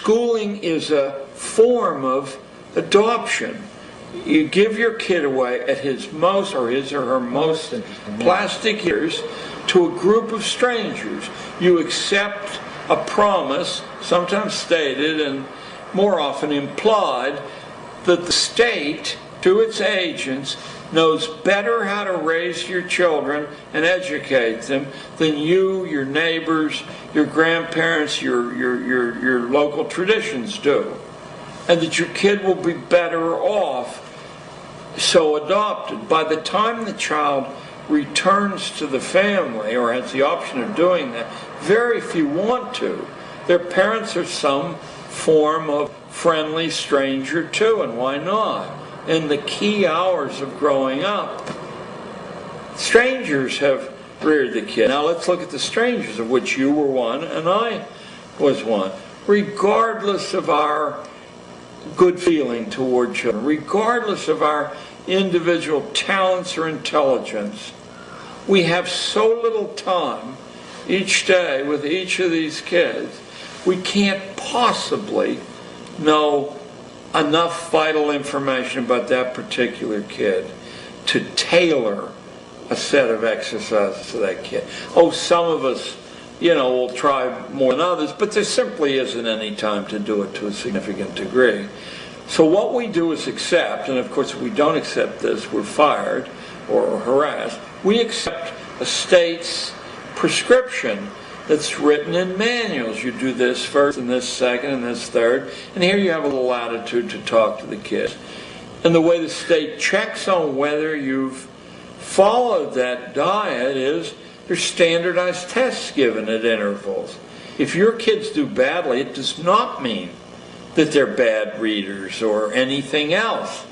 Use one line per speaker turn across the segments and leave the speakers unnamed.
schooling is a form of adoption. You give your kid away at his most, or his or her most plastic years, to a group of strangers. You accept a promise, sometimes stated and more often implied, that the state, through its agents, knows better how to raise your children and educate them than you, your neighbors, your grandparents, your local traditions do. And that your kid will be better off so adopted. By the time the child returns to the family, or has the option of doing that, very few want to. Their parents are some form of friendly stranger too, and why not? In the key hours of growing up, strangers have reared the kid. Now let's look at the strangers, of which you were one and I was one. Regardless of our good feeling toward children, regardless of our individual talents or intelligence, we have so little time each day with each of these kids, we can't possibly know enough vital information about that particular kid to tailor a set of exercises to that kid. Oh, some of us, will try more than others, but there simply isn't any time to do it to a significant degree. So what we do is accept, and of course if we don't accept this, we're fired or harassed. We accept a state's prescription that's written in manuals. You do this first, and this second, and this third, and here you have a little latitude to talk to the kids. And the way the state checks on whether you've followed that diet is there's standardized tests given at intervals. If your kids do badly, it does not mean that they're bad readers or anything else.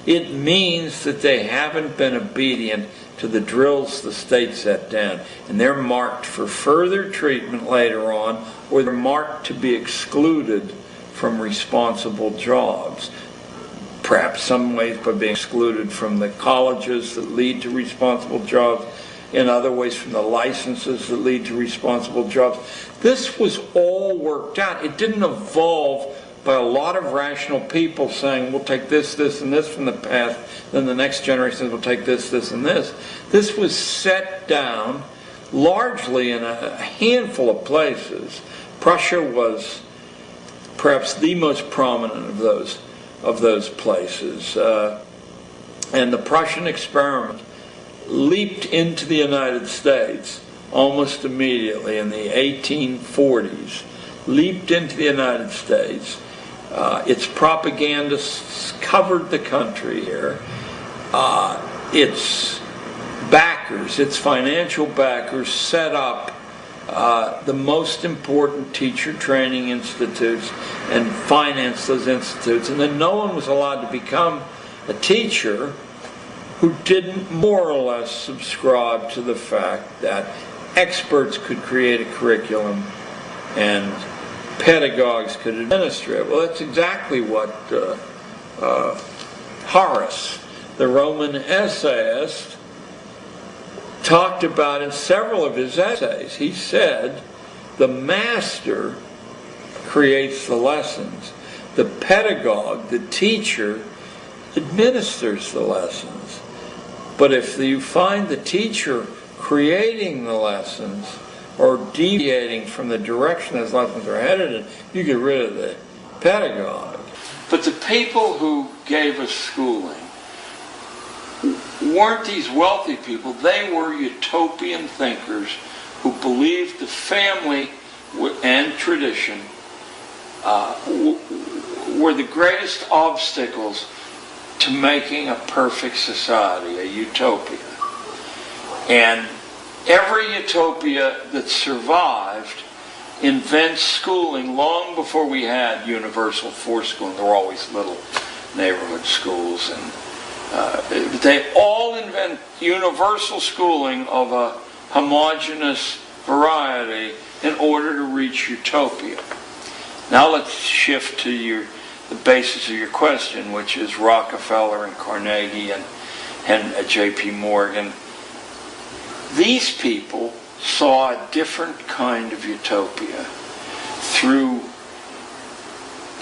It means that they haven't been obedient to the drills the state set down, and they're marked for further treatment later on, or they're marked to be excluded from responsible jobs. Perhaps some ways by being excluded from the colleges that lead to responsible jobs, in other ways from the licenses that lead to responsible jobs. This was all worked out. It didn't evolve by a lot of rational people saying, we'll take this, this, and this from the past, then the next generation will take this, this, and this. This was set down largely in a handful of places. Prussia was perhaps the most prominent of those places. And the Prussian experiment leaped into the United States almost immediately in the 1840s. Leaped into the United States. Its propagandists covered the country here. Its backers, its financial backers, set up the most important teacher training institutes and financed those institutes. And then no one was allowed to become a teacher who didn't more or less subscribe to the fact that experts could create a curriculum and pedagogues could administer it. Well, that's exactly what Horace, the Roman essayist, talked about in several of his essays. He said, the master creates the lessons. The pedagogue, the teacher, administers the lessons. But if you find the teacher creating the lessons or deviating from the direction those lessons are headed in, you get rid of the pedagogue. But the people who gave us schooling weren't these wealthy people. They were utopian thinkers who believed the family and tradition were the greatest obstacles to making a perfect society, a utopia. And every utopia that survived invents schooling long before we had universal force schooling. There were always little neighborhood schools, and they all invent universal schooling of a homogeneous variety in order to reach utopia. Now let's shift to the basis of your question, which is Rockefeller and Carnegie and J.P. Morgan. These people saw a different kind of utopia through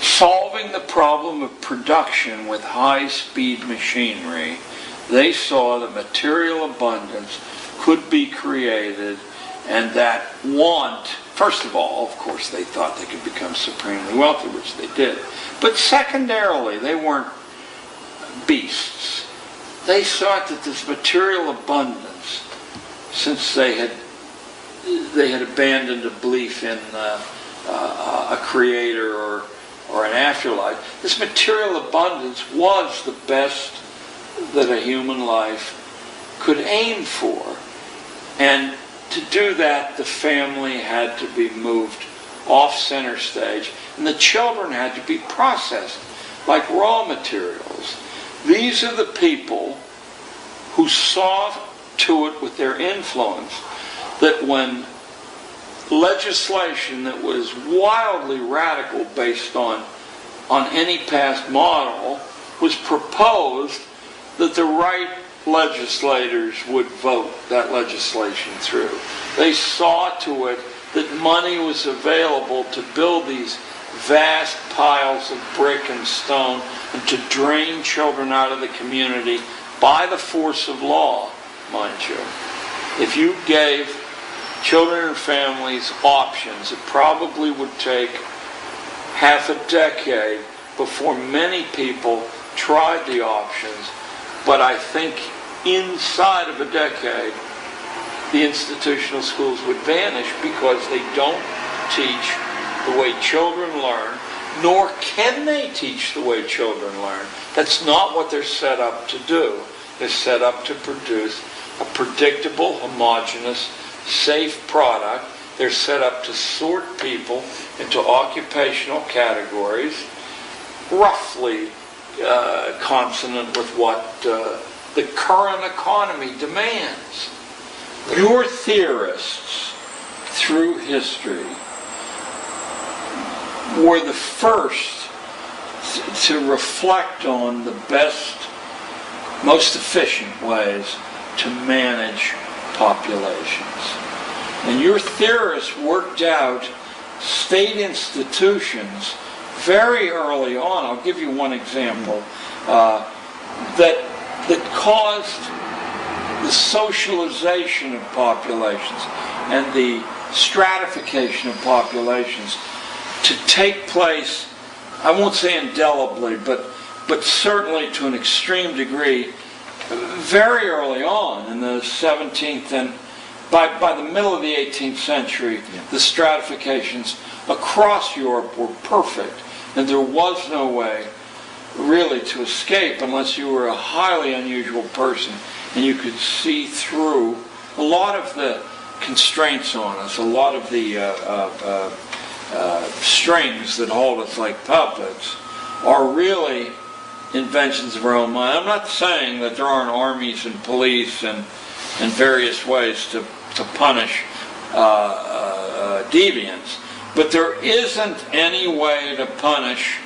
solving the problem of production with high-speed machinery, they saw that material abundance could be created, and that want, first of all, of course, they thought they could become supremely wealthy, which they did. But secondarily, they weren't beasts. They thought that this material abundance, since they had abandoned a belief in a creator or an afterlife, this material abundance was the best that a human life could aim for. And to do that, the family had to be moved off center stage, and the children had to be processed like raw materials. These are the people who saw to it with their influence that when legislation that was wildly radical based on any past model was proposed, that the right legislators would vote that legislation through. They saw to it that money was available to build these vast piles of brick and stone and to drain children out of the community by the force of law, mind you. If you gave children and families options, it probably would take half a decade before many people tried the options. But I think inside of a decade, the institutional schools would vanish because they don't teach the way children learn, nor can they teach the way children learn. That's not what they're set up to do. They're set up to produce a predictable, homogeneous, safe product. They're set up to sort people into occupational categories, roughly consonant with what the current economy demands. Your theorists through history were the first to reflect on the best, most efficient ways to manage populations. And your theorists worked out state institutions very early on. I'll give you one example that caused the socialization of populations and the stratification of populations to take place, I won't say indelibly, but certainly to an extreme degree, very early on in the 17th and by the middle of the 18th century, the stratifications across Europe were perfect, and there was no way really to escape unless you were a highly unusual person and you could see through a lot of the constraints on us, a lot of the strings that hold us like puppets are really inventions of our own mind. I'm not saying that there aren't armies and police and various ways to punish deviants, but there isn't any way to punish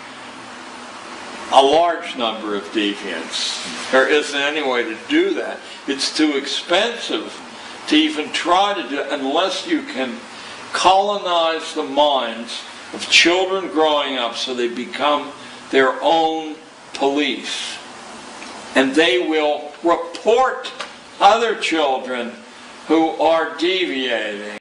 a large number of deviants. There isn't any way to do that. It's too expensive to even try to do it unless you can colonize the minds of children growing up so they become their own police. And they will report other children who are deviating.